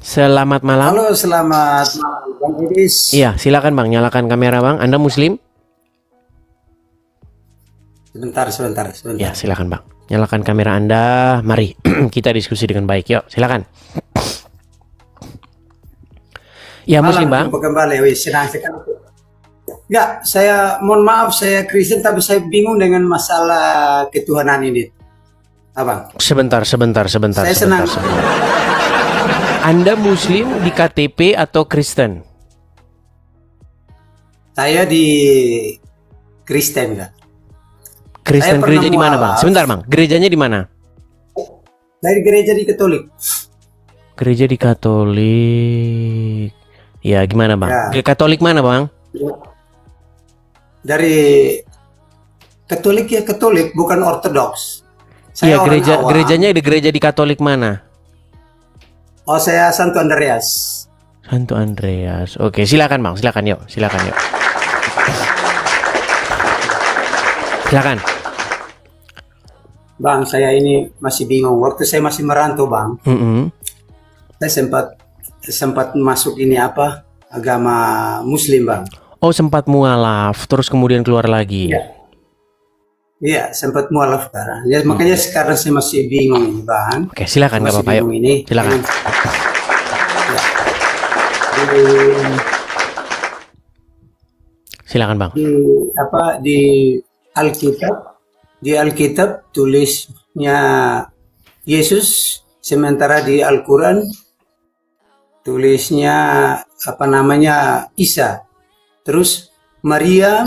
Selamat malam. Halo, selamat malam, Bang Idris. Iya, silakan Bang, nyalakan kamera Bang. Anda Muslim? Sebentar. Ya, silakan Bang. Nyalakan kamera Anda. Mari kita diskusi dengan baik. Yuk, silakan. Ya, Muslim Bang. Jumpa kembali, senang sekali. Ya, saya mohon maaf, saya Kristen tapi saya bingung dengan masalah ketuhanan ini, Abang. Sebentar. Saya senang. Anda Muslim di KTP atau Kristen? Saya di Kristen, Kak. Kristen Saya gereja pernah di mana Bang? mualaf. Sebentar Bang, gerejanya di mana? Dari gereja di Katolik. Gereja di Katolik. Ya, gimana Bang? Ya. Katolik mana Bang? Dari Katolik, ya Katolik, bukan Ortodoks. Saya Iya, orang awam. gerejanya di gereja di Katolik mana? Oh, saya Santo Andreas. Santo Andreas. Oke, silakan Bang, silakan yuk. Silakan. Bang, saya ini masih bingung. Waktu saya masih merantau, Bang, saya sempat masuk ini agama Muslim, Bang. Oh, sempat mualaf, terus kemudian keluar lagi. Iya, sempat mualaf sekarang. Ya, makanya sekarang saya masih bingung ini, Bang. Oke, silakan, nggak Masih apa-apa, yuk. bingung ini. Silakan. Ya. Silakan Bang. Di Alkitab tulisnya Yesus, sementara di Al-Quran tulisnya Isa. Terus Maria,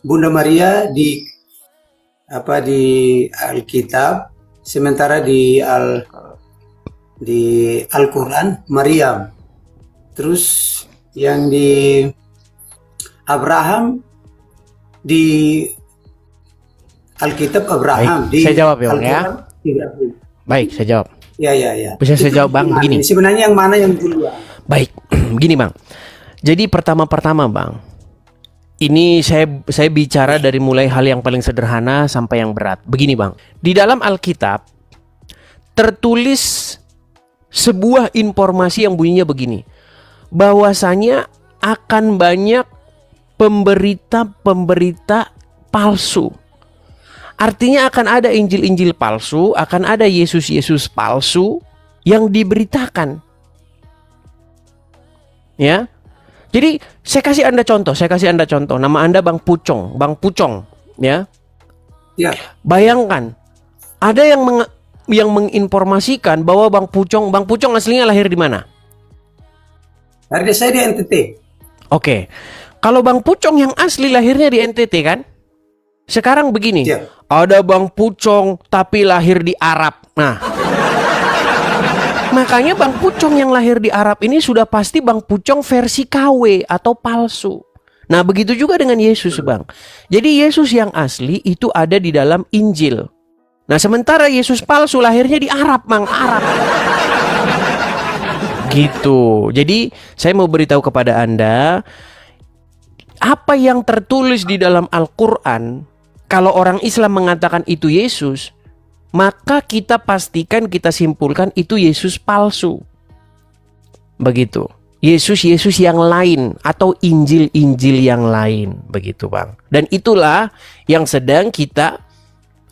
Bunda Maria di Alkitab, sementara di Al-Quran Maryam. Terus yang di Abraham di Alkitab Abraham. Baik, saya jawab ya, Bang, ya. Ibrahim. Baik, saya jawab. Ya. Bisa saya jawab, Bang, begini. Sebenarnya yang mana yang duluan? Baik, begini Bang. Jadi pertama Bang, ini saya bicara dari mulai hal yang paling sederhana sampai yang berat. Begini Bang, di dalam Alkitab tertulis sebuah informasi yang bunyinya begini, bahwasanya akan banyak pemberita palsu. Artinya akan ada Injil-Injil palsu, akan ada Yesus-Yesus palsu yang diberitakan. Ya. Jadi saya kasih Anda contoh. Nama Anda Bang Pucong, ya. Ya. Bayangkan, ada yang menginformasikan bahwa Bang Pucong aslinya lahir di mana? Harga saya di NTT. Oke. Kalau Bang Pucong yang asli lahirnya di NTT kan? Sekarang begini, Ya. ada Bang Pucong tapi lahir di Arab. Nah, makanya Bang Pucong yang lahir di Arab ini sudah pasti Bang Pucong versi KW atau palsu. Nah, begitu juga dengan Yesus, Bang. Jadi Yesus yang asli itu ada di dalam Injil. Nah, sementara Yesus palsu lahirnya di Arab, Bang, Arab. Gitu. Jadi, saya mau beritahu kepada Anda, apa yang tertulis di dalam Al-Quran, kalau orang Islam mengatakan itu Yesus, maka kita pastikan, kita simpulkan itu Yesus palsu. Begitu. Yesus yang lain atau Injil yang lain. Begitu Bang. Dan itulah yang sedang kita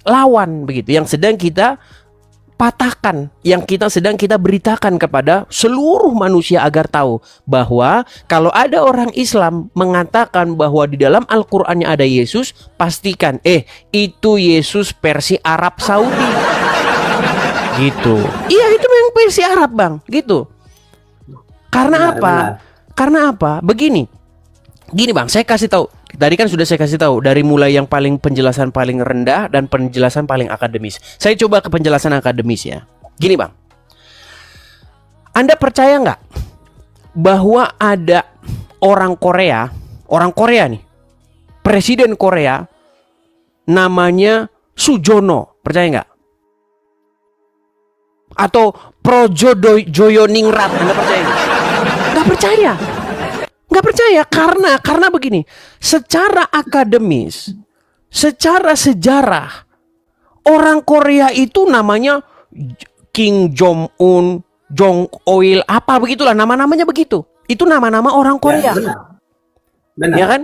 lawan. Begitu. Yang sedang kita patahkan, yang sedang kita beritakan kepada seluruh manusia agar tahu bahwa kalau ada orang Islam mengatakan bahwa di dalam Al-Qur'annya ada Yesus, pastikan itu Yesus versi Arab Saudi. Gitu. Iya, itu memang versi Arab, Bang, gitu. Karena apa? Karena apa? Begini Bang, saya kasih tahu. Tadi kan sudah saya kasih tahu dari mulai yang penjelasan paling rendah dan penjelasan paling akademis. Saya coba ke penjelasan akademis ya. Gini Bang, Anda percaya nggak bahwa ada orang Korea nih, presiden Korea namanya Sujono, percaya nggak? Atau Joyoningrat, Anda percaya nggak? Nggak percaya. Nggak percaya karena begini, secara akademis, secara sejarah, orang Korea itu namanya Kim Jong Un, Jong Oil, apa begitulah nama-namanya begitu. Itu nama-nama orang Korea. Ya, benar. Benar. Ya kan?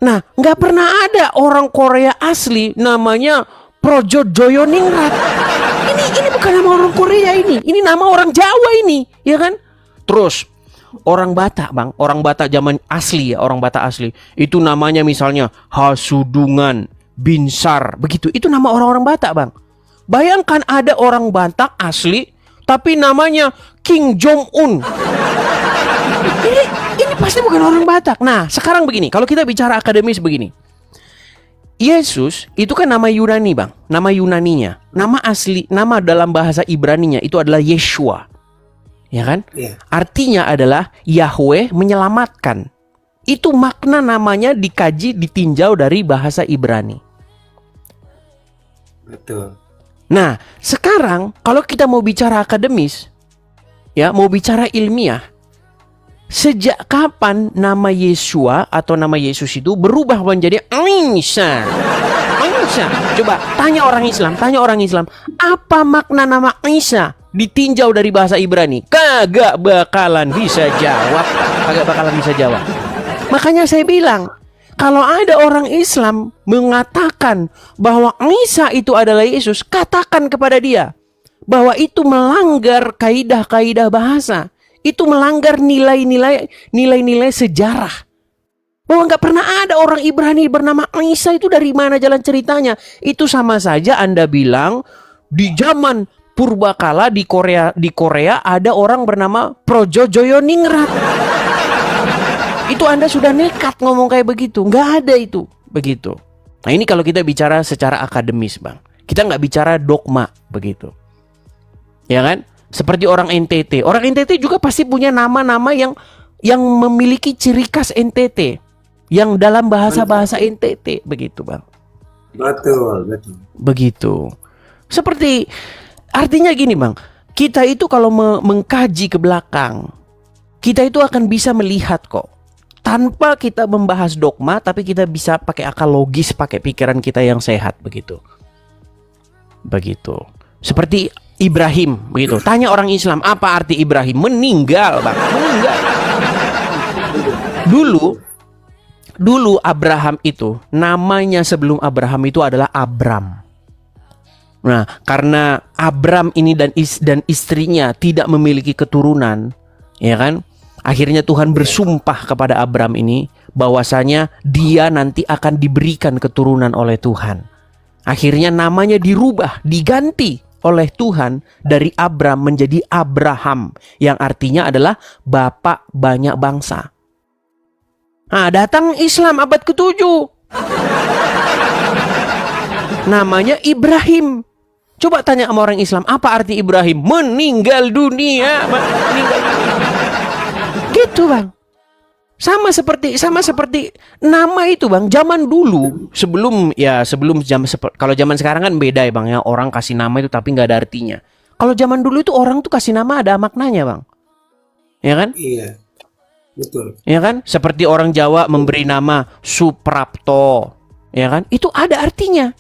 Nah, nggak pernah ada orang Korea asli namanya Projo Joyoningrat. Ini bukan nama orang Korea ini. Ini nama orang Jawa ini, ya kan? Terus orang Batak, Bang. Orang Batak zaman asli ya, orang Batak asli. Itu namanya misalnya Hasudungan, Binsar, begitu. Itu nama orang-orang Batak, Bang. Bayangkan ada orang Batak asli tapi namanya King Jong Un. Ini pasti bukan orang Batak. Nah, sekarang begini, kalau kita bicara akademis begini. Yesus itu kan nama Yunani, Bang. Nama Yunaninya. Nama asli, nama dalam bahasa Ibraninya itu adalah Yeshua. Ya kan? Iya. Artinya adalah Yahweh menyelamatkan. Itu makna namanya dikaji, ditinjau dari bahasa Ibrani. Betul. Nah, sekarang kalau kita mau bicara akademis, ya, mau bicara ilmiah, sejak kapan nama Yeshua atau nama Yesus itu berubah menjadi Isa? Isa. Coba tanya orang Islam, apa makna nama Isa? Ditinjau dari bahasa Ibrani, kagak bakalan bisa jawab. Makanya saya bilang, kalau ada orang Islam mengatakan bahwa Isa itu adalah Yesus, katakan kepada dia bahwa itu melanggar kaidah-kaidah bahasa. Itu melanggar nilai-nilai sejarah. Bahwa nggak pernah ada orang Ibrani bernama Isa, itu dari mana jalan ceritanya? Itu sama saja Anda bilang di zaman purbakala di Korea ada orang bernama Projo Joyoningrat. Itu Anda sudah nekat ngomong kayak begitu. Nggak ada itu. Begitu. Nah, ini kalau kita bicara secara akademis, Bang. Kita nggak bicara dogma. Begitu. Ya kan? Seperti orang NTT. Orang NTT juga pasti punya nama-nama yang memiliki ciri khas NTT. Yang dalam bahasa-bahasa NTT. Begitu, Bang. Betul. Begitu. Seperti, artinya gini, Bang. Kita itu kalau mengkaji ke belakang, kita itu akan bisa melihat kok. Tanpa kita membahas dogma, tapi kita bisa pakai akal logis, pakai pikiran kita yang sehat, begitu. Begitu. Seperti Ibrahim, begitu. Tanya orang Islam, apa arti Ibrahim? Meninggal, Bang. Meninggal. Dulu Abraham itu, namanya sebelum Abraham itu adalah Abram. Nah, karena Abram ini dan istrinya tidak memiliki keturunan, ya kan? Akhirnya Tuhan bersumpah kepada Abram ini bahwasanya dia nanti akan diberikan keturunan oleh Tuhan. Akhirnya namanya dirubah, diganti oleh Tuhan dari Abram menjadi Abraham, yang artinya adalah bapak banyak bangsa. Nah, datang Islam abad ke-7. Namanya Ibrahim. Coba tanya sama orang Islam, apa arti Ibrahim? Meninggal dunia. Gitu, Bang. Sama seperti nama itu, Bang. Zaman dulu, sebelum kalau zaman sekarang kan beda ya, Bang, ya. Orang kasih nama itu tapi nggak ada artinya. Kalau zaman dulu itu orang tuh kasih nama ada maknanya, Bang. Ya kan? Iya. Betul. Ya kan? Seperti orang Jawa memberi nama Suprapto. Ya kan? Itu ada artinya.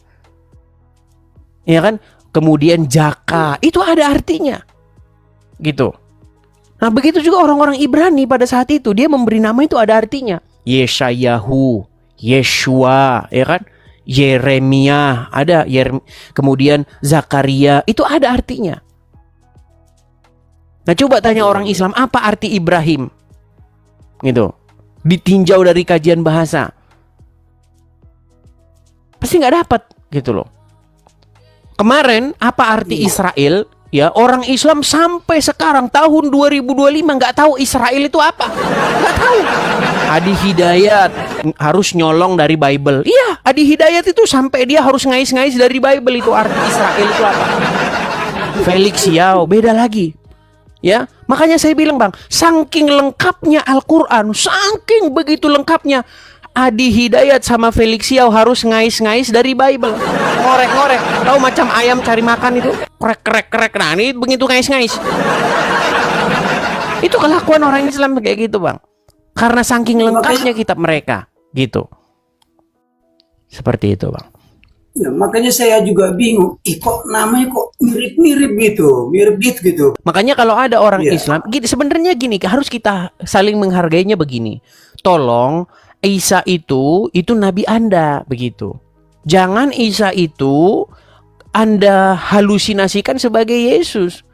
Ya kan? Kemudian Jaka, itu ada artinya. Gitu. Nah, begitu juga orang-orang Ibrani pada saat itu, dia memberi nama itu ada artinya. Yeshayahu, Yeshua, ya kan? Yeremia, ada kemudian Zakaria, itu ada artinya. Nah, coba tanya orang Islam, apa arti Ibrahim? Gitu. Ditinjau dari kajian bahasa. Pasti nggak dapat, gitu loh. Kemarin, apa arti Israel? Ya, orang Islam sampai sekarang tahun 2025 nggak tahu Israel itu apa, nggak tahu. Adi Hidayat harus nyolong dari Bible. Iya, Adi Hidayat itu sampai dia harus ngais-ngais dari Bible itu arti Israel itu apa. Felix Yao beda lagi. Ya, makanya saya bilang, Bang, saking lengkapnya Al-Quran, saking begitu lengkapnya, Adi Hidayat sama Felix Yao harus ngais-ngais dari Bible. Ngorek-ngorek. Tahu macam ayam cari makan itu? Krek-krek-krek. Nah, ini begitu ngais-ngais. Itu kelakuan orang Islam kayak gitu, Bang. Karena saking lengkapnya kitab mereka. Gitu. Seperti itu, Bang. Ya, makanya saya juga bingung, kok namanya kok mirip-mirip gitu. Makanya kalau ada orang Iya. Islam, sebenarnya gini, harus kita saling menghargainya begini. Tolong, Isa itu nabi Anda begitu. Jangan Isa itu Anda halusinasikan sebagai Yesus.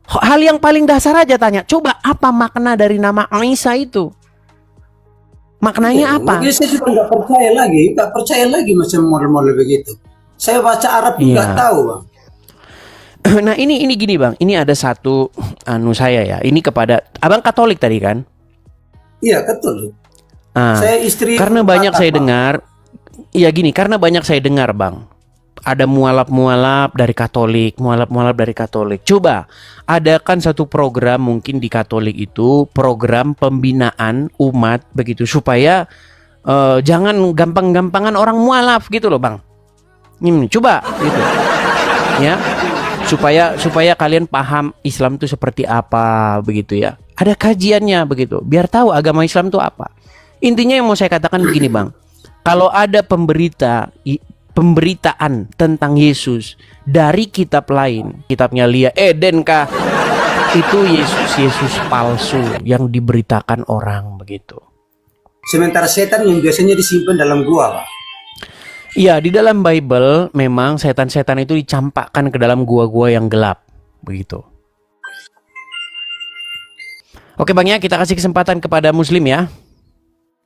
Hal yang paling dasar aja tanya, coba apa makna dari nama Isa itu? Maknanya Iya, apa? makanya saya juga nggak percaya lagi macam model-model begitu. Saya baca Arab pun nggak Iya. tahu, Bang. Nah ini gini bang, ini ada satu saya ya, ini kepada abang Katolik tadi kan? Iya, betul. Ah, Saya istri karena banyak Batak, saya Bang. dengar, iya gini, karena banyak saya dengar bang, ada mualaf-mualaf dari Katolik, Coba adakan satu program mungkin di Katolik itu program pembinaan umat begitu supaya jangan gampang-gampangan orang mualaf gitu loh bang. Coba gitu, ya supaya kalian paham Islam itu seperti apa begitu ya. Ada kajiannya begitu, biar tahu agama Islam itu apa. Intinya yang mau saya katakan begini bang, kalau ada pemberitaan tentang Yesus dari kitab lain, kitabnya Lia Eden kah, itu Yesus palsu yang diberitakan orang begitu. Sementara setan yang biasanya disimpan dalam gua, Bang. Iya, di dalam Bible memang setan-setan itu dicampakkan ke dalam gua-gua yang gelap begitu. Oke bang ya, kita kasih kesempatan kepada Muslim ya.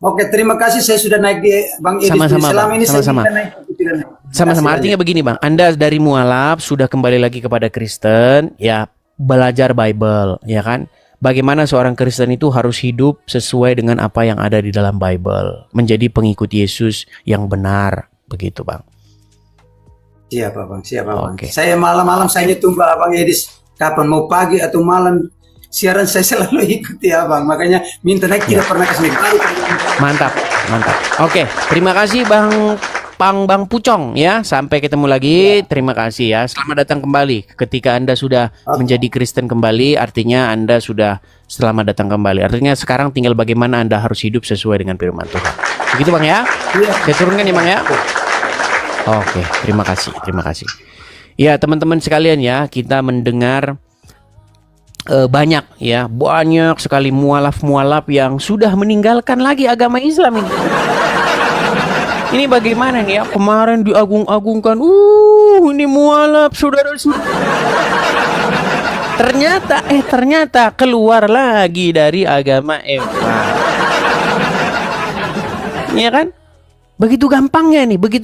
Oke, terima kasih saya sudah naik di Bang Edis. Sama-sama, Selama Bang. ini Sama-sama. saya tidak naik. Tidak naik. Sama-sama, Kasih artinya begini bang, Anda dari mualaf sudah kembali lagi kepada Kristen, ya belajar Bible, ya kan? Bagaimana seorang Kristen itu harus hidup sesuai dengan apa yang ada di dalam Bible, menjadi pengikut Yesus yang benar, begitu bang. Siapa Bang? Siapa Bang? Oke. Saya malam-malam saya tunggu Abang Edis. Kapan mau pagi atau malam siaran saya selalu ikuti Abang. Makanya minta naik tidak pernah kesini. Mantap. Oke, terima kasih Bang Pucong ya. Sampai ketemu lagi. Terima kasih ya. Selamat datang kembali. Ketika Anda sudah menjadi Kristen kembali, artinya Anda sudah selamat datang kembali. Artinya sekarang tinggal bagaimana Anda harus hidup sesuai dengan firman Tuhan. Begitu Bang ya? Iya. Saya turunkan ya Bang ya. Oke, terima kasih. Ya, teman-teman sekalian ya, kita mendengar banyak sekali mualaf-mualaf yang sudah meninggalkan lagi agama Islam ini. Ini bagaimana nih ya? Kemarin diagung-agungkan, ini mualaf saudara-saudara. Ternyata keluar lagi dari agama Islam. Iya kan? Begitu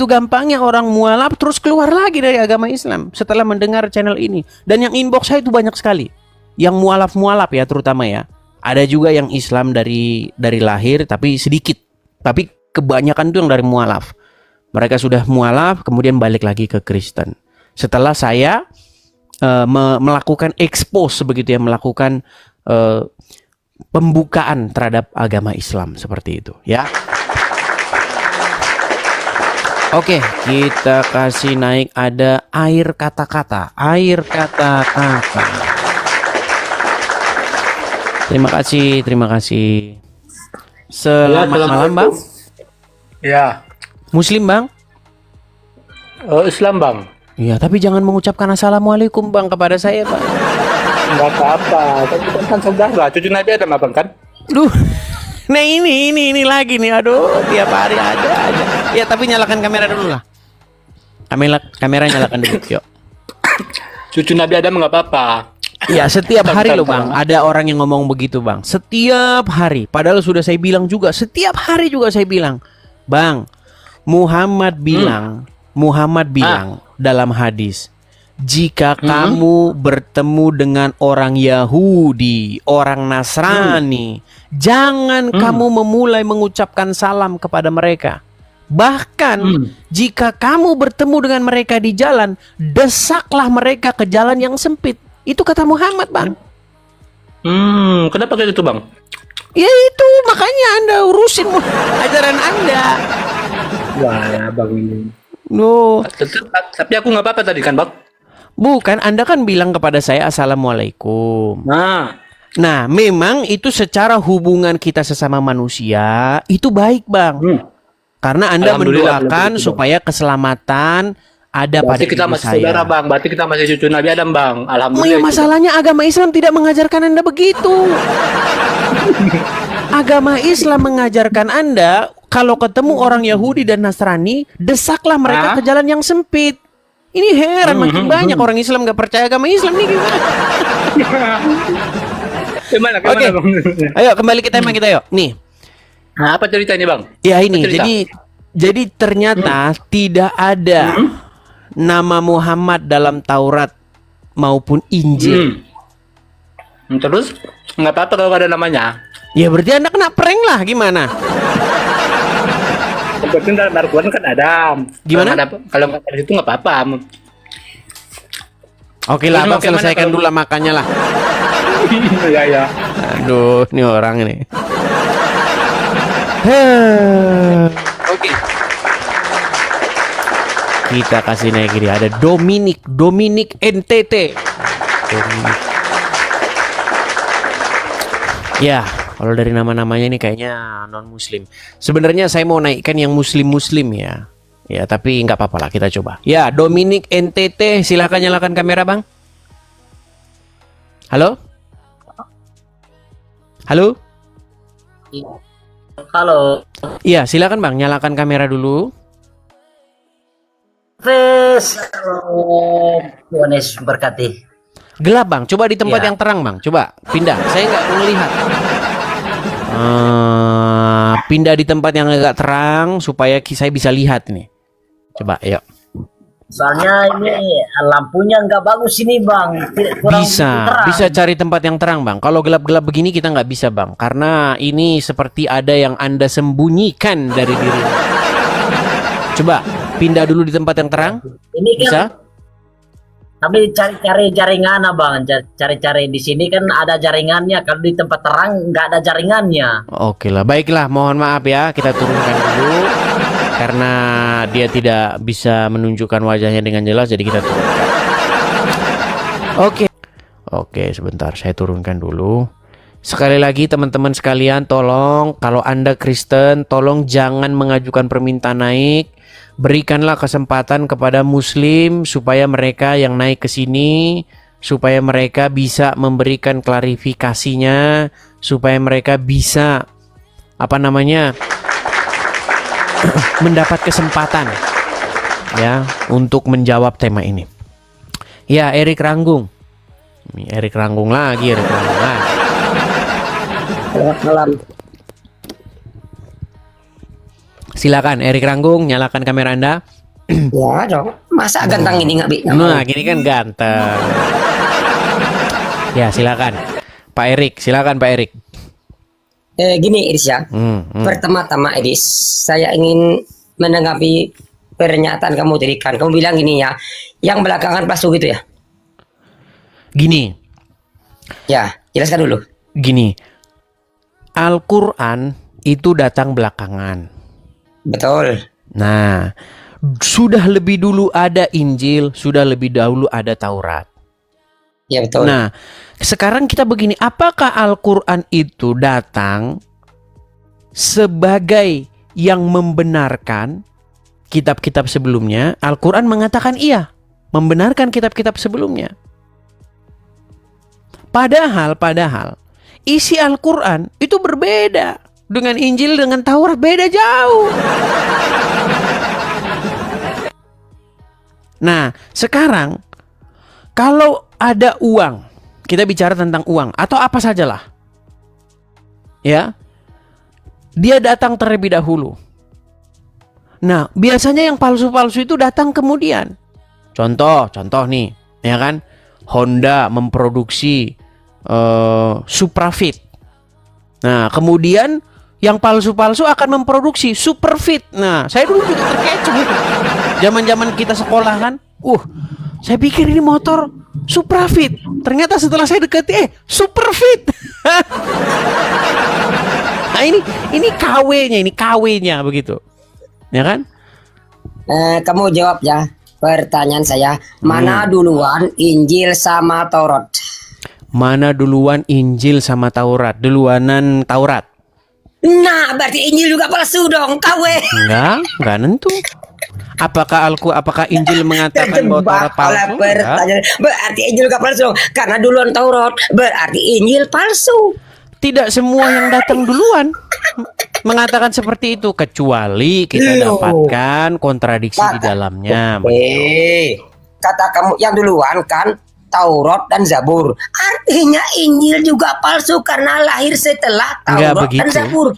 gampangnya orang mualaf terus keluar lagi dari agama Islam setelah mendengar channel ini. Dan yang inbox saya itu banyak sekali. Yang mualaf ya terutama ya. Ada juga yang Islam dari lahir tapi sedikit. Tapi kebanyakan itu yang dari mualaf. Mereka sudah mualaf kemudian balik lagi ke Kristen. Setelah saya melakukan expose begitu ya, melakukan pembukaan terhadap agama Islam seperti itu ya. Oke, kita kasih naik ada air kata-kata. Terima kasih. Selamat malam, Bang. Ya, Muslim, Bang? Islam Bang. Iya, tapi jangan mengucapkan assalamualaikum, Bang, kepada saya, Bang. Enggak apa-apa, kan saudara, cucu Nabi Adam Abang kan? Duh. Nah ini lagi nih, aduh, tiap hari ada aja. Ya, tapi nyalakan kamera dulu lah. Kamera nyalakan dulu, yuk. Cucu Nabi Adam nggak apa-apa. Ya, setiap hari loh Bang, ada orang yang ngomong begitu Bang. Setiap hari, padahal sudah saya bilang juga, setiap hari juga saya bilang, Bang, Muhammad bilang dalam hadis, jika kamu bertemu dengan orang Yahudi, orang Nasrani, jangan kamu memulai mengucapkan salam kepada mereka. Bahkan jika kamu bertemu dengan mereka di jalan, desaklah mereka ke jalan yang sempit. Itu kata Muhammad, Bang. Kenapa kayak gitu Bang? Ya itu, makanya Anda urusin ajaran Anda. Wah, Bang ini. No. Tapi aku nggak apa-apa tadi kan Bang? Bukan, Anda kan bilang kepada saya assalamualaikum. Nah, memang itu secara hubungan kita sesama manusia itu baik, Bang. Karena Anda Alhamdulillah, mendoakan belum begitu, supaya keselamatan ada pada Berarti kita ibu masih saya. saudara bang. Berarti kita masih cucu Nabi Adam bang. Oh, Alhamdulillah. ya, itu, Bang. masalahnya agama Islam tidak mengajarkan Anda begitu. Agama Islam mengajarkan Anda kalau ketemu orang Yahudi dan Nasrani, desaklah mereka ke jalan yang sempit. Ini heran, makin banyak orang Islam nggak percaya agama Islam nih gimana? Gimana Oke. bang? Ayo kembali ke tema kita yuk. Nih, Nah, apa ceritanya bang? ya ini. Apa cerita? Jadi ternyata tidak ada nama Muhammad dalam Taurat maupun Injil. Terus nggak apa-apa kalau nggak ada namanya. Ya berarti Anda kena prank lah, gimana? Yang penting dalam Al-Quran kan ada. Gimana? Kalau nggak ada itu nggak apa-apa. Oke lah, Terus Abang bagaimana selesaikan kalau- dulu lah makannya lah. Iya ya. Aduh, ini orang ini. Oke. Kita kasih naik ini. Ada Dominic NTT. Dominic. Ya, kalau dari nama-namanya ini kayaknya non-muslim. Sebenarnya saya mau naikkan yang muslim-muslim ya. Ya, tapi nggak apa-apa lah, kita coba. Ya, Dominic NTT, silakan nyalakan kamera, Bang. Halo? Halo? Halo, Iya, silakan Bang, nyalakan kamera dulu. Fes. Tuhan Yesus berkati. Gelap Bang, coba di tempat Iya. yang terang Bang. Coba pindah, saya nggak melihat. Pindah di tempat yang agak terang supaya saya bisa lihat nih. Coba, yuk. Soalnya ini lampunya nggak bagus ini bang. Kurang terang. Bisa cari tempat yang terang Bang. Kalau gelap-gelap begini kita nggak bisa Bang, karena ini seperti ada yang Anda sembunyikan dari diri. Coba pindah dulu di tempat yang terang. Ini kan. Bisa? Tapi cari-cari jaringan bang. Cari-cari di sini kan ada jaringannya. Kalau di tempat terang nggak ada jaringannya. Oke lah, baiklah. Mohon maaf ya, kita turunkan dulu karena dia tidak bisa menunjukkan wajahnya dengan jelas, jadi kita turunkan. Oke, sebentar saya turunkan dulu. Sekali lagi teman-teman sekalian, tolong kalau Anda Kristen, tolong jangan mengajukan permintaan naik. Berikanlah kesempatan kepada Muslim supaya mereka yang naik ke sini, supaya mereka bisa memberikan klarifikasinya, supaya mereka bisa mendapat kesempatan ya untuk menjawab tema ini. Ya, Erik Ranggung. Erik Ranggung lagi. Selamat malam. Silakan Erik Ranggung, nyalakan kamera Anda. Ya dong. Masa ganteng ini nggak bi? Nah, gini kan ganteng. Ya, silakan. Pak Erik, silakan Pak Erik. Gini Iris ya. Pertama-tama Iris, saya ingin menanggapi pernyataan kamu tadi kan. Kamu bilang gini ya, yang belakangan palsu gitu ya. Gini, Ya, jelaskan dulu. gini. Al-Qur'an itu datang belakangan. Betul. Nah, sudah lebih dulu ada Injil, sudah lebih dahulu ada Taurat. Ya betul. Nah, sekarang kita begini, apakah Al-Qur'an itu datang sebagai yang membenarkan kitab-kitab sebelumnya? Al-Qur'an mengatakan iya, membenarkan kitab-kitab sebelumnya. Padahal isi Al-Qur'an itu berbeda dengan Injil, dengan Taurat, beda jauh. Nah, sekarang kalau ada uang, kita bicara tentang uang atau apa sajalah, ya, dia datang terlebih dahulu. Nah, biasanya yang palsu-palsu itu datang kemudian. Contoh nih, ya kan? Honda memproduksi Suprafit. Nah, kemudian yang palsu-palsu akan memproduksi Superfit. Nah, saya dulu juga terkecoh itu. Zaman-zaman kita sekolah kan, saya pikir ini motor Suprafit. Ternyata setelah saya dekati, Superfit. Nah, ini KW-nya begitu. Ya kan? Kamu jawab ya pertanyaan saya. Mana duluan Injil sama Taurat? Mana duluan Injil sama Taurat? Duluanan Taurat. Nah, berarti Injil juga palsu dong, kawe. Enggak nentu. Apakah Injil mengatakan bahwa Taurat Terjebak oleh palsu? Enggak. pertanyaan. Berarti Injil juga palsu dong. Karena duluan Taurat, berarti Injil palsu. Tidak semua yang datang duluan mengatakan seperti itu, kecuali kita Loh. dapatkan kontradiksi di dalamnya. Kata kamu yang duluan kan Taurat dan Zabur. Artinya Injil juga palsu karena lahir setelah Enggak Taurat begitu. dan Zabur.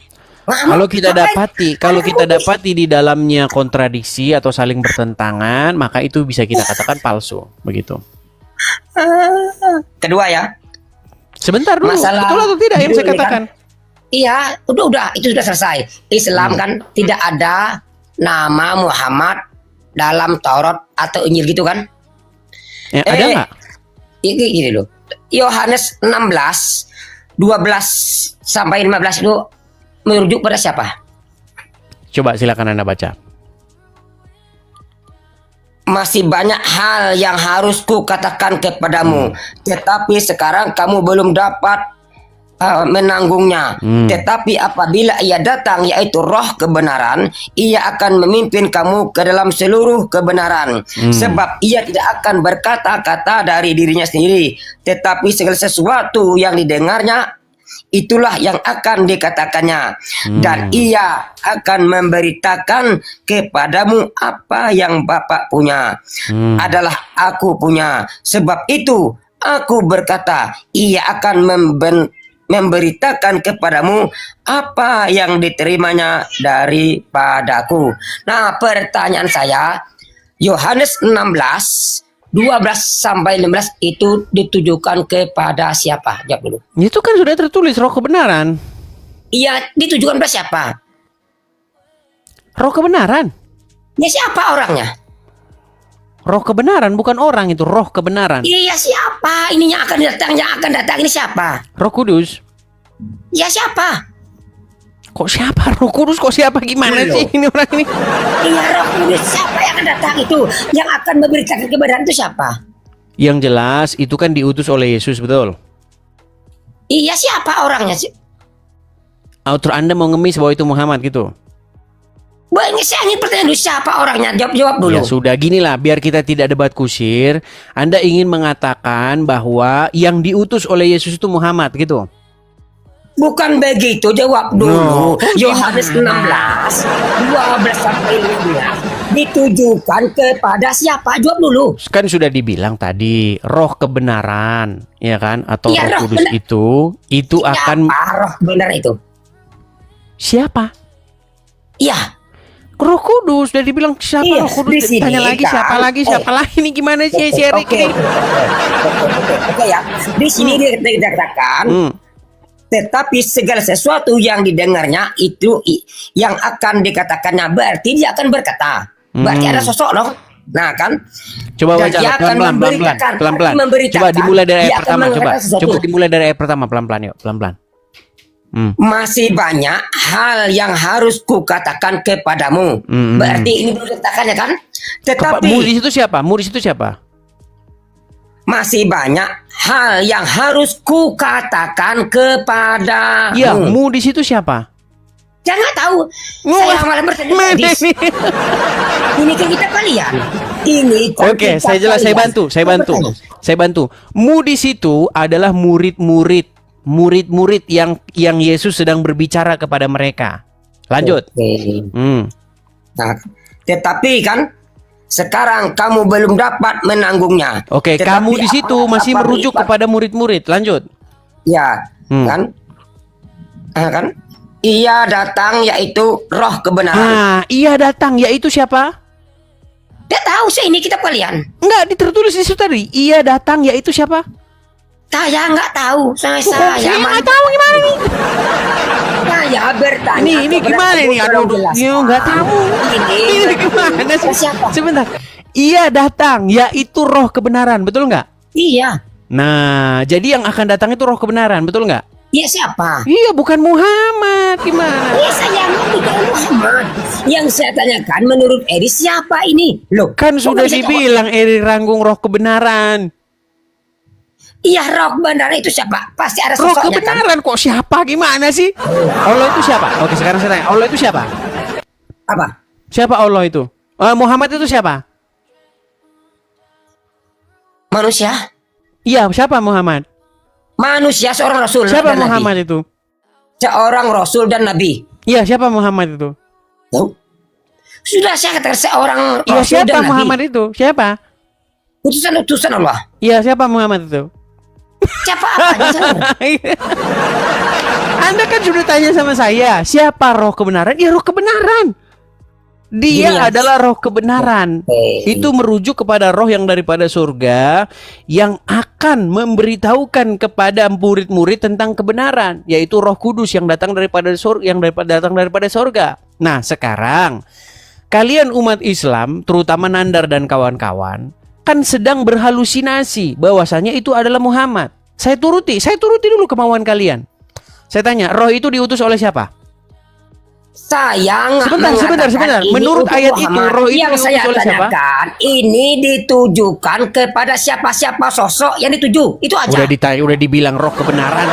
Kalau kita dapati di dalamnya kontradiksi atau saling bertentangan, maka itu bisa kita katakan palsu, begitu. Kedua ya. Sebentar dulu, Masalah betul atau tidak yang saya judul ini katakan? Iya, udah itu sudah selesai. Islam kan tidak ada nama Muhammad dalam Taurat atau Injil gitu kan? Ada nggak? Gini loh. Yohanes 16 12 sampai 15 itu merujuk pada siapa? Coba silakan Anda baca. Masih banyak hal yang harus ku katakan kepadamu, tetapi sekarang kamu belum dapat menanggungnya. Tetapi apabila ia datang, yaitu Roh kebenaran, ia akan memimpin kamu ke dalam seluruh kebenaran. Sebab ia tidak akan berkata-kata dari dirinya sendiri, tetapi segala sesuatu yang didengarnya itulah yang akan dikatakannya, dan ia akan memberitakan kepadamu apa yang Bapa punya adalah aku punya. Sebab itu aku berkata, ia akan memberitakan kepadamu apa yang diterimanya daripadaku. Nah, pertanyaan saya, Yohanes 16 12 sampai 15 itu ditujukan kepada siapa? Jawab dulu. Itu kan sudah tertulis Roh kebenaran. Iya, ditujukan pada siapa? Roh kebenaran. Ya siapa orangnya? Roh kebenaran bukan orang, itu Roh kebenaran. Iya siapa? Ini yang akan datang ini siapa? Roh Kudus. Ya siapa? Kok siapa Roh Kudus? Kok siapa gimana Loh. sih ini orang ini? Iya Roh Kudus. Siapa yang akan datang itu? Yang akan memberitakan kebenaran itu siapa? Yang jelas itu kan diutus oleh Yesus, betul? Iya siapa orangnya sih? Autor Anda mau ngemis bahwa itu Muhammad gitu? Saya ingin pertanyaan dulu, siapa orangnya? Jawab dulu. Ya sudah, ginilah, biar kita tidak debat kusir. Anda ingin mengatakan bahwa yang diutus oleh Yesus itu Muhammad gitu? Bukan begitu, jawab dulu. No. Yohanes 16 12 sampai 15 ditujukan kepada siapa? Jawab dulu. Kan sudah dibilang tadi Roh kebenaran, ya kan? Atau Ya, Roh Roh Kudus benar. itu akan Siapa roh benar itu? siapa? Iya. Roh Kudus, sudah dibilang siapa Iya, Roh Kudus? di sini Tanya lagi kan. siapa lagi ini gimana sih sharing Oke. ini? Oke ya. Di sini dikatakan tetapi segala sesuatu yang didengarnya itu yang akan dikatakannya, berarti dia akan berkata. Berarti ada sosok loh. Nah kan. Coba Dan baca dia akan memberitakan, pelan-pelan. memberitakan. Coba dimulai dari Dia ayat akan pertama, coba. mengatakan sesuatu. Coba dimulai dari ayat pertama pelan-pelan yuk, pelan-pelan. Masih banyak hal yang harus kukatakan kepadamu. Berarti ini belum dikatakannya kan? Tetapi Mu di situ siapa? Mu di situ siapa? masih banyak hal yang harus kukatakan kepadamu. Iya, mu di situ siapa? Jangan tahu. Saya malah bertanya Mana Edis. nih? Ini kan kita kalian. Ini kan Oke, kita saya jelas, saya kalian. bantu. Saya bantu. Mu di situ adalah murid-murid yang Yesus sedang berbicara kepada mereka. Lanjut. Oke. Hmm. Nah, tetapi kan sekarang kamu belum dapat menanggungnya. Oke, Tetapi kamu di situ masih apa- merujuk kepada murid-murid. Lanjut. Ya, kan? Kan? Ia datang yaitu Roh kebenaran. Ah, ia datang, yaitu siapa? Dia tahu sih ini kitab kalian. Enggak, tertulis di situ tadi. Ia datang, yaitu siapa? Saya nggak tahu. Saya Saya nggak tahu gimana nih. Saya bertanya. Ini kepada gimana kamu, nih? Aduh, tolong jelaskan. ya nggak tahu. Ini gimana sih? Siapa? Sebentar. Ia datang, yaitu Roh kebenaran, betul nggak? Iya. Nah, jadi yang akan datang itu Roh kebenaran, betul nggak? Iya siapa? Iya, bukan Muhammad. Gimana? Iya saya bukan Muhammad. Yang saya tanyakan menurut Edi siapa ini? Loh, Kan kok sudah nggak bisa jawab? dibilang Eri Ranggung Roh kebenaran. Iya, roh kebenaran itu siapa? Pasti ada Roh sosoknya kan? kebenaran kok siapa? Gimana sih? Allah itu siapa? Oke, sekarang saya tanya. Allah itu siapa? Apa? Siapa Allah itu? Muhammad itu siapa? Manusia? Iya, siapa Muhammad? Manusia, seorang rasul Siapa dan Muhammad nabi. itu? Seorang rasul dan nabi. Iya, siapa Muhammad itu? Tahu? Sudah saya katakan seorang Iya, rasul siapa dan Muhammad nabi. itu? Siapa? Utusan Allah. Iya, siapa Muhammad itu? Siapa apanya? Saya ngerti. Anda kan sudah tanya sama saya, siapa roh kebenaran? Ya roh kebenaran. Dia Gini ya. adalah roh kebenaran. Oke. Itu merujuk kepada roh yang daripada surga yang akan memberitahukan kepada murid-murid tentang kebenaran, yaitu Roh Kudus yang datang daripada surga, datang daripada surga. Nah, sekarang kalian umat Islam, terutama Nandar dan kawan-kawan, kan sedang berhalusinasi bahwasanya itu adalah Muhammad. Saya turuti dulu kemauan kalian. Saya tanya, roh itu diutus oleh siapa? Sayang Sebentar. Menurut ayat itu, roh itu yang diutus saya oleh siapa? tanyakan ini ditujukan kepada siapa sosok yang dituju. Itu aja. Udah ditanya, udah dibilang roh kebenaran.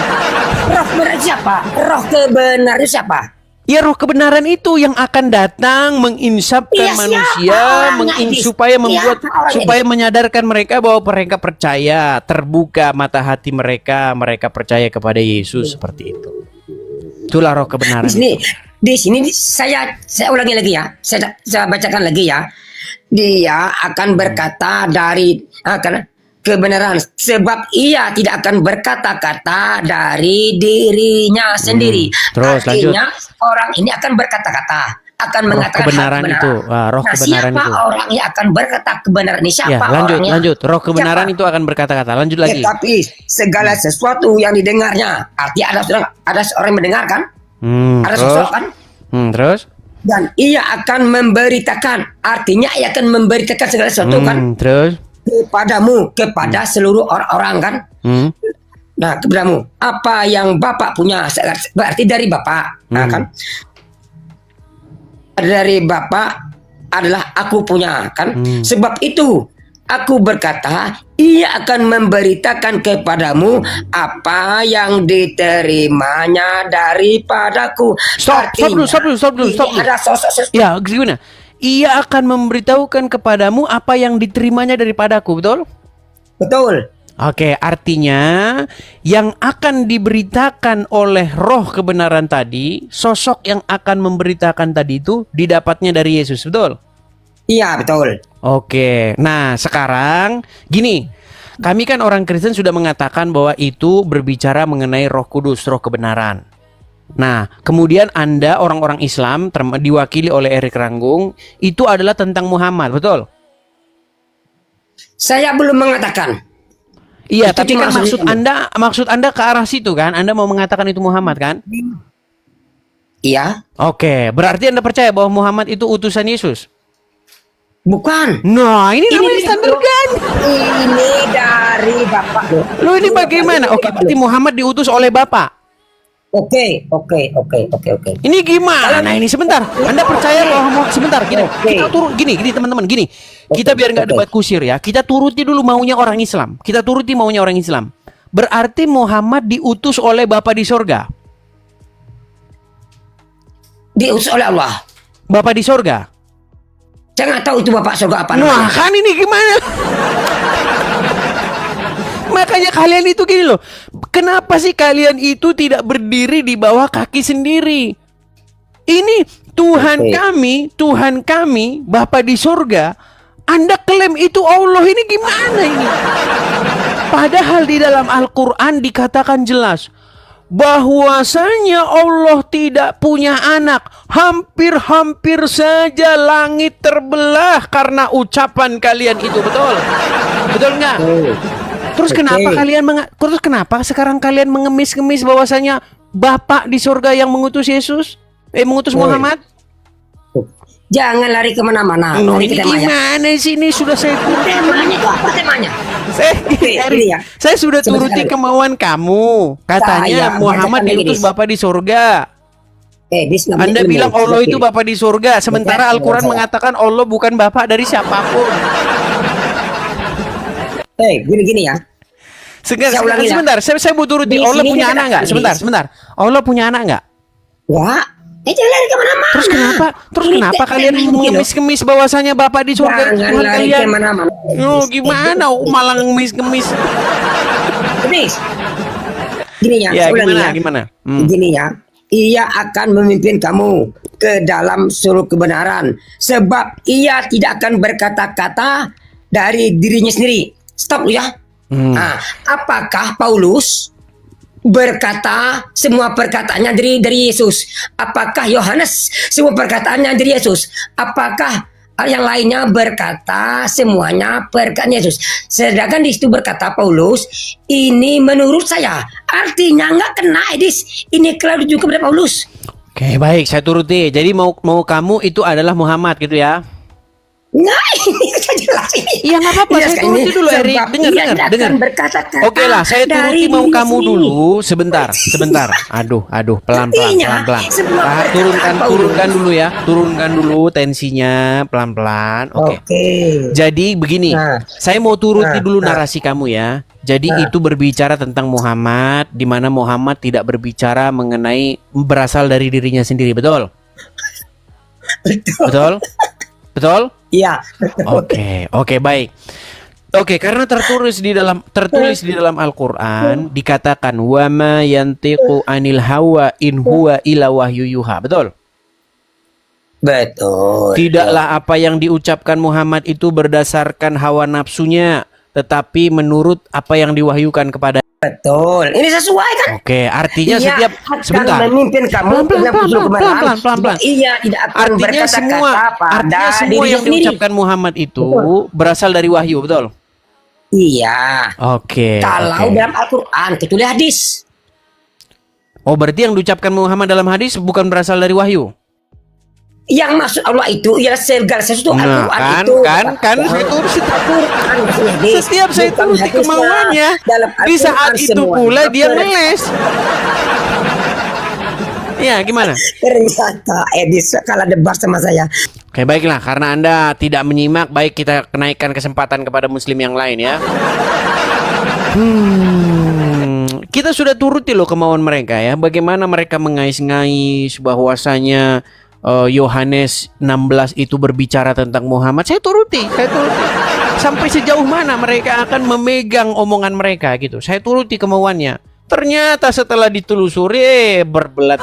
Roh kebenaran siapa? Roh kebenaran itu siapa? Ya roh kebenaran itu yang akan datang menginsapkan Iya, siapa manusia, orangnya, supaya membuat, Siapa orangnya, supaya menyadarkan mereka bahwa mereka percaya, terbuka mata hati mereka, mereka percaya kepada Yesus seperti itu. Itulah roh kebenaran. Di sini saya ulangi lagi ya. Saya bacakan lagi ya. Dia akan berkata dari kebenaran, sebab ia tidak akan berkata-kata dari dirinya sendiri. Terus, artinya orang ini akan berkata-kata, akan Roh mengatakan kebenaran hal itu. Wah, roh kebenaran siapa itu. orang yang akan berkata kebenaran ini? Siapa Ya, orangnya? lanjut. Roh kebenaran Siapa? itu akan berkata-kata. Lanjut lagi. Tetapi segala sesuatu yang didengarnya, artinya ada seorang yang mendengarkan, ada Terus, sosok kan? terus, Dan ia akan memberitakan, artinya ia akan memberitakan segala sesuatu kan terus, kepadamu, kepada seluruh orang-orang kan. Nah, kepadamu apa yang Bapak punya, berarti dari Bapak. Nah kan, dari Bapak adalah aku punya kan. Sebab itu aku berkata, ia akan memberitakan kepadamu apa yang diterimanya daripadaku. Stop dulu. Ada sosok. Ya, gimana? Ia akan memberitahukan kepadamu apa yang diterimanya daripadaku, betul? Betul. Oke, artinya yang akan diberitakan oleh roh kebenaran tadi, sosok yang akan memberitakan tadi itu didapatnya dari Yesus, betul? Iya, betul. Oke, nah sekarang gini, kami kan orang Kristen sudah mengatakan bahwa itu berbicara mengenai Roh Kudus, roh kebenaran. Nah, kemudian Anda orang-orang Islam diwakili oleh Erik Ranggung, itu adalah tentang Muhammad, betul? Saya belum mengatakan. Iya, Itu tapi cuma kan maksudnya. maksud Anda ke arah situ kan? Anda mau mengatakan itu Muhammad kan? Iya. Oke, berarti Anda percaya bahwa Muhammad itu utusan Yesus? Bukan. Nah, ini namanya standar kan? Ini dari Bapak. Lo ini bagaimana? Oke, berarti Muhammad diutus oleh Bapak. Oke. Ini gimana? Nah, ini sebentar. Anda percaya bahwa sebentar gini. Oke. Kita turun gini teman-teman gini. Kita biar nggak debat kusir ya. Kita turuti dulu maunya orang Islam. Berarti Muhammad diutus oleh Bapa di sorga. Diutus oleh Allah. Bapa di sorga. Saya nggak tahu itu Bapak surga apa Nah, namanya. kan ini gimana? Makanya kalian itu gini loh. Kenapa sih kalian itu tidak berdiri di bawah kaki sendiri? Ini Tuhan kami, Bapa di surga. Anda klaim itu Allah, ini gimana ini? Padahal di dalam Al-Quran dikatakan jelas bahwasanya Allah tidak punya anak. Hampir-hampir saja langit terbelah karena ucapan kalian itu, betul? Betul nggak? Terus kenapa sekarang kalian mengemis-ngemis bahwasanya Bapak di surga yang mengutus Yesus? Mengutus Muhammad? Jangan lari kemana-mana. Loh, Lari ini ke temanya. gimana sih? Ini sudah saya Temanya itu apa temanya? Ini ya. Saya sudah turuti Sebentar. kemauan kamu. Katanya Saya Muhammad bacakan diutus lagi, Bapa di surga. This namanya Anda ilmu. bilang Allah itu Oke. Bapa di surga, sementara Betul, Al-Quran betul. mengatakan Allah bukan Bapa dari siapapun. Gini ya. Saya ulangi ya. Sebentar, saya mau turuti. Di Allah sini punya anak nggak? dikatakan, Sebentar. Allah punya anak nggak? Wah, jangan lari kemana-mana. Terus Ini kenapa tek- kalian tek- mengemis-kemis bahwasanya Bapak di surga itu Jangan Tuhan lari kalian? kemana-mana. Oh, gimana? Malah ngemis-ngemis. Please. Gini ya, Ya, saya ulangi gimana? ya. Gimana? Gini ya, ia akan memimpin kamu ke dalam seluruh kebenaran, sebab ia tidak akan berkata-kata dari dirinya sendiri. Stop ya. Nah, apakah Paulus berkata semua perkataannya dari Yesus? Apakah Yohanes semua perkataannya dari Yesus? Apakah yang lainnya berkata semuanya perkataan Yesus? Sedangkan di situ berkata Paulus, ini menurut saya, artinya nggak kena Edis. Ini kelalu juga kepada Paulus. Oke, baik, saya turuti. Jadi mau kamu itu adalah Muhammad gitu ya? Nah, ini saya jelas ini. Iya, nggak apa-apa. Saya turuti dulu, Eri. Dengar. Oke Oke lah, saya turuti mau kamu dulu. Sebentar. Aduh, pelan. Artinya, semua Turunkan dulu ya. Turunkan dulu tensinya pelan-pelan. Oke. Jadi begini, saya mau turuti dulu narasi kamu ya. Jadi itu berbicara tentang Muhammad, di mana Muhammad tidak berbicara mengenai berasal dari dirinya sendiri, betul? Betul? Iya. Oke, baik. Oke, karena tertulis di dalam Al-Qur'an dikatakan wa ma yantiqu anil hawa in huwa illa wahyu yuha. Betul? Betul. Tidaklah apa yang diucapkan Muhammad itu berdasarkan hawa nafsunya, tetapi menurut apa yang diwahyukan kepada. Betul. Ini sesuai kan? Oke, artinya Ia setiap akan sebentar. memimpin kamu ke dalam seluruh kebenaran. Pelan. Ia tidak akan Artinya berkata-kata pada semua dirinya yang sendiri. diucapkan Muhammad itu berasal dari wahyu, betul? Iya. Oke. Kalau dalam Al-Quran kecuali hadis. Oh, berarti yang diucapkan Muhammad dalam hadis bukan berasal dari wahyu? Yang maksud Allah itu ialah segala sesuatu. Nah, Al-Quran kan itu saya turuti. Al-Quran maksudnya hadis. Setiap saya Bukan turuti hadisnya. kemauannya. Dalam Di saat Al-Quran itu semua. pula dia ngeles. Ya, gimana? Ternyata Edis kalah debat sama saya. Oke, baiklah. Karena Anda tidak menyimak, baik kita kenaikan kesempatan kepada muslim yang lain ya. Kita sudah turuti loh kemauan mereka ya. Bagaimana mereka mengais-ngais bahwasanya Yohanes 16 itu berbicara tentang Muhammad. Saya turuti. Sampai sejauh mana mereka akan memegang omongan mereka gitu. Saya turuti kemauannya. Ternyata setelah ditelusuri berbelat.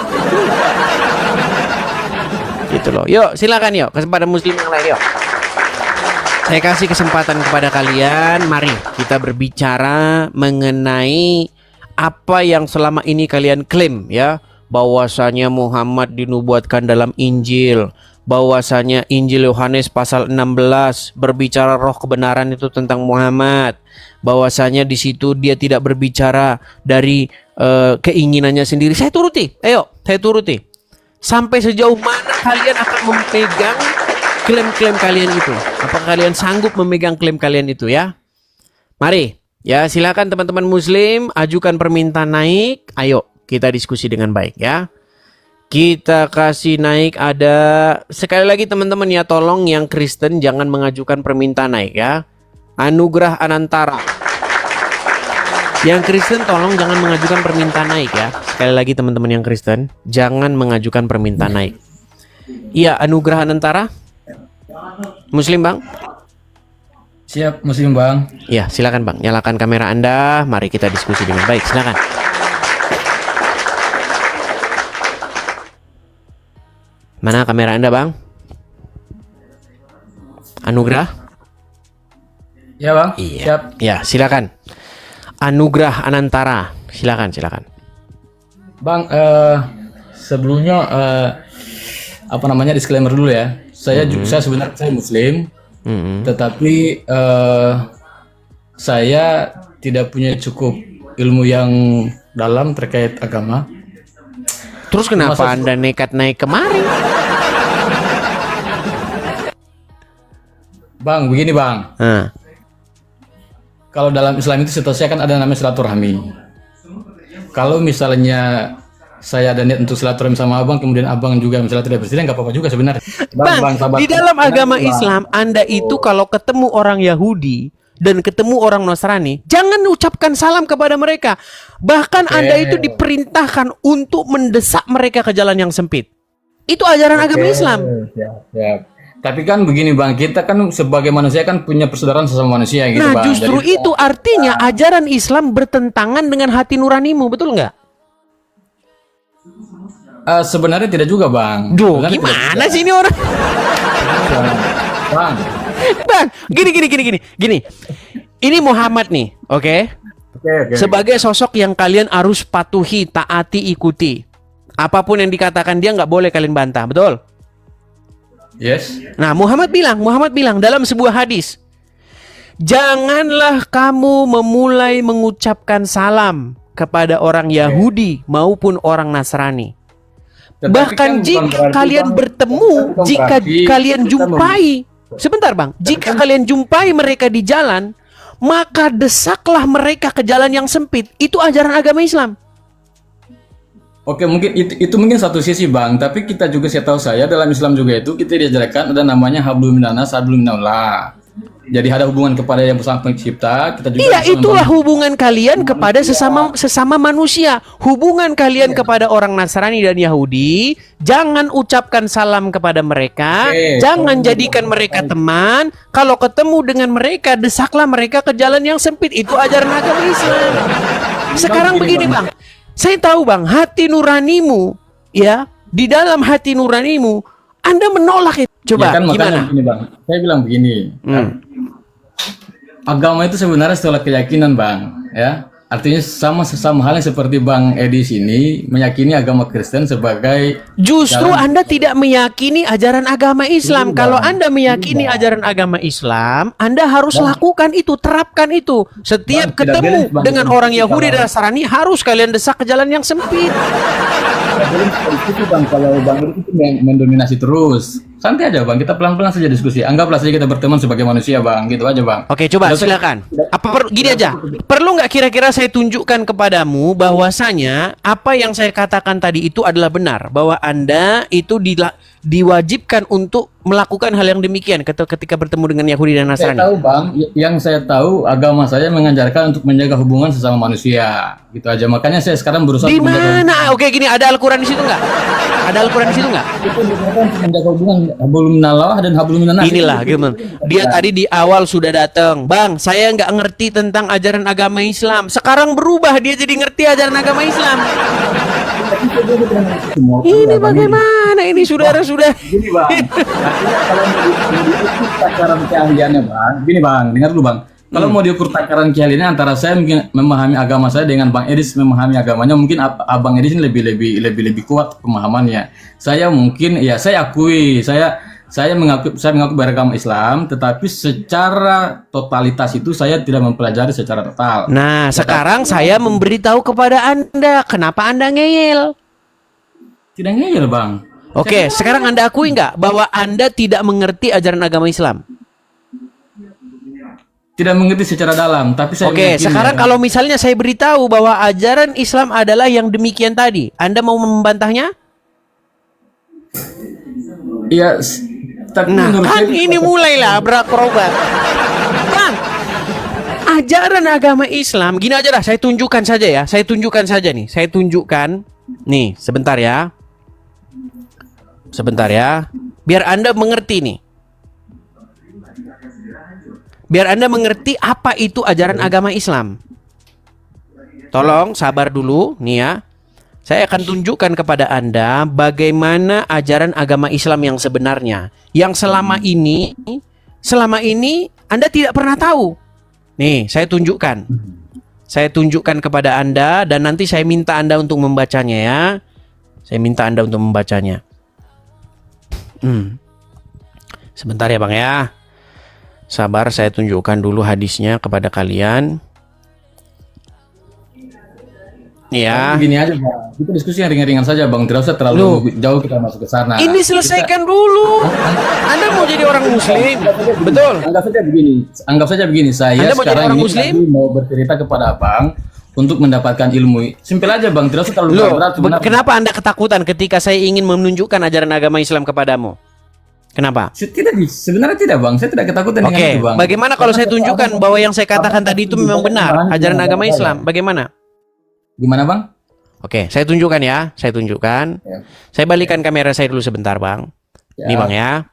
Gitu loh. Yuk, silakan yuk kesempatan muslim yang lain yuk. Saya kasih kesempatan kepada kalian. Mari kita berbicara mengenai apa yang selama ini kalian klaim ya, bahwasanya Muhammad dinubuatkan dalam Injil, bahwasanya Injil Yohanes pasal 16 berbicara roh kebenaran itu tentang Muhammad, bahwasanya di situ dia tidak berbicara dari keinginannya sendiri. Saya turuti. Ayo, saya turuti. Sampai sejauh mana kalian akan memegang klaim-klaim kalian itu? Apakah kalian sanggup memegang klaim kalian itu ya? Mari, ya silakan teman-teman muslim ajukan permintaan naik. Ayo kita diskusi dengan baik ya. Kita kasih naik ada sekali lagi teman-teman ya, tolong yang Kristen jangan mengajukan permintaan naik ya. Anugrah Anantara. Yang Kristen tolong jangan mengajukan permintaan naik ya. Sekali lagi teman-teman yang Kristen jangan mengajukan permintaan naik. Iya, Anugrah Anantara. Muslim Bang? Siap, Muslim Bang. Ya, silakan Bang. Nyalakan kamera Anda. Mari kita diskusi dengan baik. Silakan. Mana kamera Anda, Bang? Anugrah? Ya, Bang. Iya. Siap. Ya, silakan. Anugrah Anantara. Silakan. Bang, sebelumnya apa namanya disclaimer dulu ya. Saya sebenarnya saya Muslim, tetapi saya tidak punya cukup ilmu yang dalam terkait agama. Terus kenapa Anda nekat naik kemari? Bang, begini Bang. Kalau dalam Islam itu setahu saya kan ada namanya silaturahmi. Kalau misalnya saya ada niat untuk silaturahmi sama abang, kemudian abang juga misalnya tidak bersedia, nggak apa-apa juga sebenarnya. Bang, sabar. di dalam agama Islam, Anda itu kalau ketemu orang Yahudi, dan ketemu orang Nasrani, jangan ucapkan salam kepada mereka. Bahkan Anda itu diperintahkan untuk mendesak mereka ke jalan yang sempit. Itu ajaran agama Islam. Siap. Tapi kan begini Bang, kita kan sebagai manusia kan punya persaudaraan sesama manusia gitu Nah, Bang. justru Jadi, itu artinya ajaran Islam bertentangan dengan hati nuranimu, betul nggak? sebenarnya tidak juga Bang. Duh, Sebenarnya tidak gimana juga. sih ini orang? Bang, Bang, gini. Ini Muhammad nih, oke? oke. Sebagai sosok yang kalian harus patuhi, taati, ikuti. Apapun yang dikatakan dia nggak boleh kalian bantah, betul? Yes. Nah, Muhammad bilang dalam sebuah hadis, janganlah kamu memulai mengucapkan salam kepada orang Yahudi maupun orang Nasrani. Tetapi Bahkan kan bukan jika berarti, kalian Bang, bertemu, bukan jika berarti kalian kita jumpai, sebentar Bang, jika kalian jumpai mereka di jalan, maka desaklah mereka ke jalan yang sempit. Itu ajaran agama Islam. Oke, mungkin itu mungkin satu sisi Bang, tapi kita juga saya tahu saya dalam Islam juga itu kita diajarkan ada namanya hablum minanas, hablum minallah. Jadi ada hubungan kepada yang bersama pencipta, kita juga Iya, bisa itulah membangun- hubungan kalian kepada sesama manusia. Hubungan kalian kepada orang Nasrani dan Yahudi, jangan ucapkan salam kepada mereka, Oke, jangan jadikan mereka teman. Kalau ketemu dengan mereka, desaklah mereka ke jalan yang sempit. Itu ajaran agama Islam. Sekarang begini, Bang. Saya tahu, Bang, hati nuranimu, ya, di dalam hati nuranimu, Anda menolak itu. Coba, Ya kan, makanya gimana? begini Bang. Saya bilang begini. Agama itu sebenarnya setelah keyakinan Bang, ya. Artinya sama halnya seperti Bang Edi sini meyakini agama Kristen sebagai Justru Anda tidak meyakini ajaran agama Islam. Kalau Anda meyakini ajaran agama Islam, Anda harus lakukan itu, terapkan itu. Setiap Bang, tidak ketemu beres, Bang. dengan orang Yahudi Kalau- dan Nasrani harus kalian desak ke jalan yang sempit. belum seperti itu Bang. Kalau Bang Edi itu mendominasi terus. Santai aja Bang, kita pelan-pelan saja diskusi. Anggaplah saja kita berteman sebagai manusia Bang, gitu aja Bang. Oke, coba Kalau saya- silakan. Gini aja. Perlu nggak kira-kira saya tunjukkan kepadamu bahwasanya apa yang saya katakan tadi itu adalah benar, bahwa Anda itu diwajibkan untuk melakukan hal yang demikian ketika bertemu dengan Yahudi dan Saya Nasrani. tahu Bang, yang saya tahu agama saya mengajarkan untuk menjaga hubungan sesama manusia, gitu aja. Makanya saya sekarang berusaha Di untuk menjaga mana? Oke, gini, ada Al-Quran di situ nggak? Ada Al-Quran di situ nggak? itu digunakan untuk menjaga hubungan hablum minallah dan hablum minanas. Inilah gimana. Dia tadi di awal sudah datang, Bang, saya nggak ngerti tentang ajaran agama Islam. Sekarang berubah, dia jadi ngerti ajaran agama Islam. Ini bagaimana ini saudara-saudara? Gini Bang, artinya kalau mau diukur takaran keahliannya Bang, gini Bang, dengar dulu Bang. Kalau mau diukur takaran keahliannya antara saya mungkin memahami agama saya dengan Bang Edis memahami agamanya, mungkin Abang Edis ini lebih kuat pemahamannya. Saya mungkin ya saya akui saya mengaku beragama Islam, tetapi secara totalitas itu saya tidak mempelajari secara total. Nah, sekarang saya memberitahu kepada Anda, kenapa Anda ngeyel? Tidak ngeyel Bang. Oke, sekarang Anda akui nggak bahwa Anda tidak mengerti ajaran agama Islam? Tidak mengerti secara dalam, tapi saya Oke, meyakini, sekarang ya. kalau misalnya saya beritahu bahwa ajaran Islam adalah yang demikian tadi, Anda mau membantahnya? Iya, tapi Nah, menurut kan saya- ini mulailah berakrobat. Bang, ajaran agama Islam, gini aja dah, saya tunjukkan saja ya. Saya tunjukkan saja nih. Saya tunjukkan. Nih, sebentar ya. Sebentar ya. Biar Anda mengerti nih. Biar Anda mengerti apa itu ajaran agama Islam. Tolong sabar dulu, nih ya. Saya akan tunjukkan kepada Anda bagaimana ajaran agama Islam yang sebenarnya. Yang selama ini Anda tidak pernah tahu. Nih, saya tunjukkan. Saya tunjukkan kepada Anda dan nanti saya minta Anda untuk membacanya ya. Saya minta Anda untuk membacanya. Sebentar ya Bang ya. Sabar, saya tunjukkan dulu hadisnya kepada kalian. Ya. Gini aja Bang, kita diskusi yang ringan-ringan saja Bang, tidak usah terlalu jauh kita masuk ke sana. Ini selesaikan dulu. Anda mau jadi orang muslim. Betul. Anggap saja begini, saya Anda mau jadi sekarang orang ini muslim? lagi mau bercerita kepada Abang untuk mendapatkan ilmu. Simpel aja Bang, tidak usah terlalu Loh, berat sebenarnya. kenapa Anda ketakutan ketika saya ingin menunjukkan ajaran agama Islam kepadamu? Kenapa? Sebenarnya tidak bang, saya tidak ketakutan dengan Oke, itu bang. bagaimana kalau saya tunjukkan bahwa yang saya katakan tadi itu memang benar, ajaran agama Islam? Bagaimana? Gimana bang? Oke, saya tunjukkan ya, saya tunjukkan. Ya. Saya balikan kamera saya dulu sebentar, Bang. Ya. Ini Bang ya.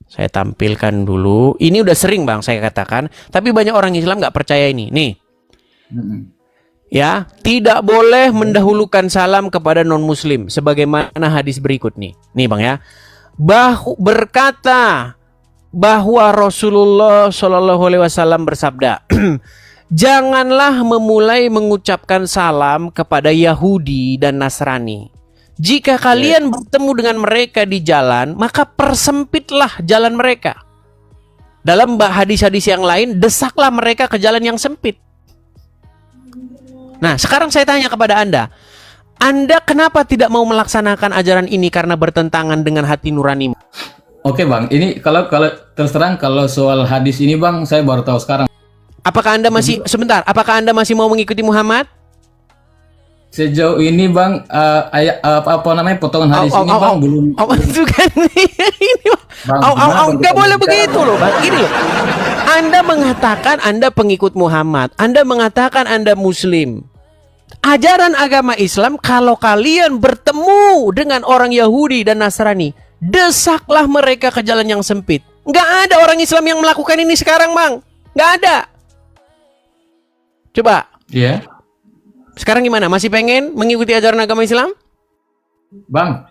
Saya tampilkan dulu. Ini udah sering Bang saya katakan, tapi banyak orang Islam nggak percaya ini. Nih. Ya, tidak boleh mendahulukan salam kepada non-muslim sebagaimana hadis berikut nih. Nih Bang ya. Berkata bahwa Rasulullah Shallallahu alaihi wasallam bersabda, janganlah memulai mengucapkan salam kepada Yahudi dan Nasrani. Jika kalian bertemu dengan mereka di jalan, maka persempitlah jalan mereka. Dalam hadis-hadis yang lain, desaklah mereka ke jalan yang sempit. Nah, sekarang saya tanya kepada Anda. Anda kenapa tidak mau melaksanakan ajaran ini karena bertentangan dengan hati nuranimu? Oke bang, ini kalau terus terang kalau soal hadis ini bang, saya baru tahu sekarang. Apakah Anda masih apakah Anda masih mau mengikuti Muhammad? Sejauh ini bang, apa namanya potongan hadis ini bang belum. Itu kan ini. Nggak boleh begitu loh bang. Ini loh. Anda mengatakan Anda pengikut Muhammad, Anda mengatakan Anda Muslim. Ajaran agama Islam, kalau kalian bertemu dengan orang Yahudi dan Nasrani, desaklah mereka ke jalan yang sempit. Nggak ada orang Islam yang melakukan ini sekarang bang. Nggak ada. Coba. Iya. Sekarang gimana? Masih pengen mengikuti ajaran agama Islam? Bang,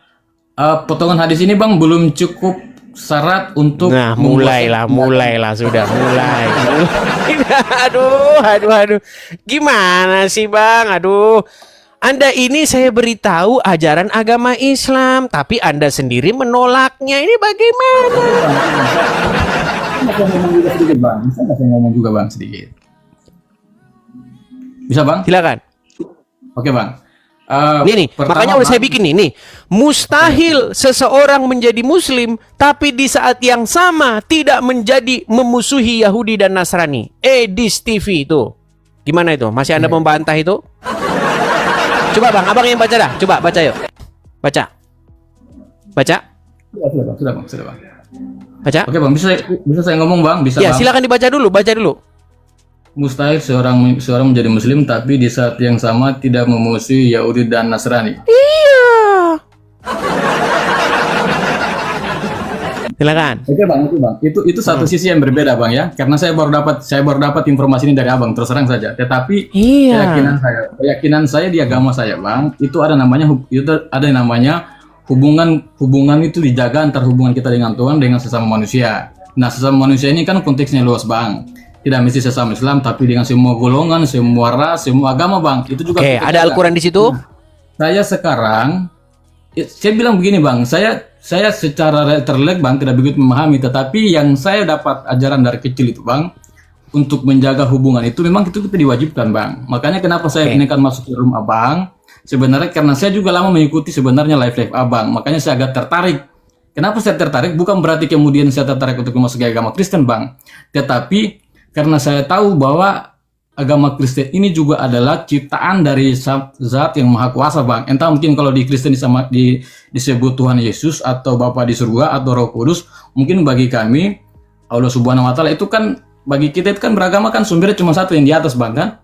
potongan hadis ini bang belum cukup syarat untuk. Nah, mulailah sudah mulai. Aduh. Gimana sih bang? Aduh. Anda ini saya beritahu ajaran agama Islam, tapi Anda sendiri menolaknya. Ini bagaimana? Saya ngomong juga bang sedikit. Bisa bang? Silakan. Oke bang. Nih, makanya udah saya bikin nih. Mustahil seseorang menjadi Muslim, tapi di saat yang sama tidak menjadi memusuhi Yahudi dan Nasrani. Edis TV itu. Gimana itu? Masih Anda membantah itu? Coba bang, abang yang baca dah. Coba baca yuk. Baca. Sudah bang. Baca. Oke bang, bisa saya ngomong bang? Bisa Ya, bang? silakan dibaca dulu. Mustahil seorang menjadi Muslim tapi di saat yang sama tidak memusuhi Yahudi dan Nasrani. Iya. Silakan. Oke bang, itu satu sisi yang berbeda bang ya, karena saya baru dapat informasi ini dari abang, terus terang saja. Tetapi keyakinan saya di agama saya bang, itu ada namanya hubungan itu dijaga antar hubungan kita dengan Tuhan dengan sesama manusia. Nah sesama manusia ini kan konteksnya luas bang. Tidak mesti sesama Islam, tapi dengan semua golongan, semua ras, semua agama bang. Itu juga. Oke, ada Al-Quran di situ. Saya sekarang, saya bilang begini bang, saya secara terlek bang tidak begitu memahami, tetapi yang saya dapat ajaran dari kecil itu bang, untuk menjaga hubungan itu memang itu kita diwajibkan bang. Makanya kenapa saya pinahkan masuk ke room abang, sebenarnya karena saya juga lama mengikuti sebenarnya live abang, makanya saya agak tertarik. Kenapa saya tertarik? Bukan berarti kemudian saya tertarik untuk masuk ke agama Kristen bang, tetapi karena saya tahu bahwa agama Kristen ini juga adalah ciptaan dari Zat yang Maha Kuasa bang. Entah mungkin kalau di Kristen disebut Tuhan Yesus atau Bapa di surga atau Roh Kudus, mungkin bagi kami Allah Subhanahu Wa Taala itu kan bagi kita itu kan beragama kan sumbernya cuma satu yang di atas bang kan.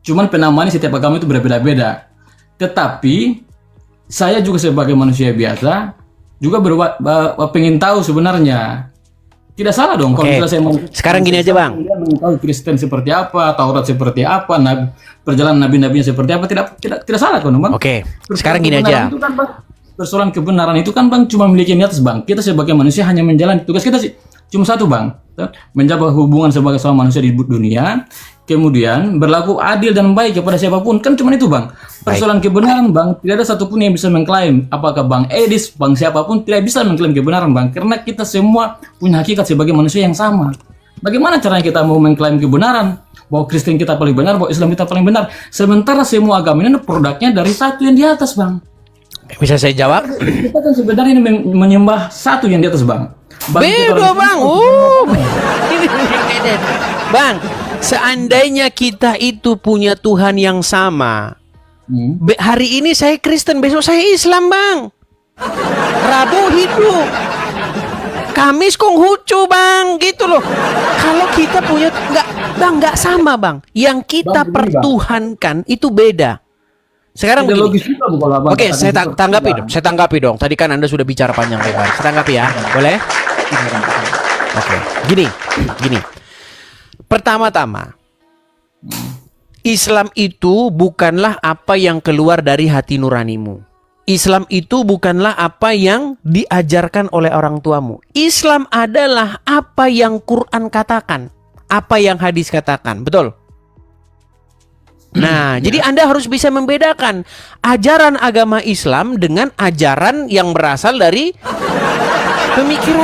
Cuman penamaannya setiap agama itu berbeda-beda. Tetapi saya juga sebagai manusia biasa juga pengen tahu sebenarnya. Tidak salah dong kalau misalnya saya mau. Sekarang gini aja bang. Mengetahui Kristen seperti apa, Taurat seperti apa, perjalanan nabi-nabinya seperti apa, tidak salah kan bang. Oke. Sekarang gini aja. Itu kan, bang, persoalan kebenaran itu kan bang cuma milik yang di atas bang. Kita sebagai manusia hanya menjalani tugas kita sih cuma satu bang, menjaga hubungan sebagai sama manusia di dunia. Kemudian berlaku adil dan baik kepada siapapun, kan cuma itu bang. Persoalan kebenaran bang, tidak ada satupun yang bisa mengklaim. Apakah bang Edis, bang siapapun tidak bisa mengklaim kebenaran bang, karena kita semua punya hakikat sebagai manusia yang sama. Bagaimana caranya kita mau mengklaim kebenaran? Bahwa Kristen kita paling benar, bahwa Islam kita paling benar. Sementara semua agama ini produknya dari satu yang di atas bang. Bisa saya jawab? Kita kan sebenarnya ini menyembah satu yang di atas bang. Beda bang. Bang, seandainya kita itu punya Tuhan yang sama, hari ini saya Kristen, besok saya Islam bang. Rabu hidup. Kamis Konghucu bang, gitu loh. Kalau kita punya nggak sama bang. Yang kita Bang, begini, Bang. pertuhankan itu beda. Sekarang Tidak begini. logis juga Bu, kalau abang Oke, katakan saya seperti tanggapi itu, dong. Saya tanggapi dong. Tadi kan Anda sudah bicara panjang lebar. Saya tanggapi ya, boleh? Oke, gini. Pertama-tama, Islam itu bukanlah apa yang keluar dari hati nuranimu. Islam itu bukanlah apa yang diajarkan oleh orang tuamu. Islam adalah apa yang Quran katakan, apa yang hadis katakan. Betul? Nah, jadi Anda harus bisa membedakan ajaran agama Islam dengan ajaran yang berasal dari pemikiran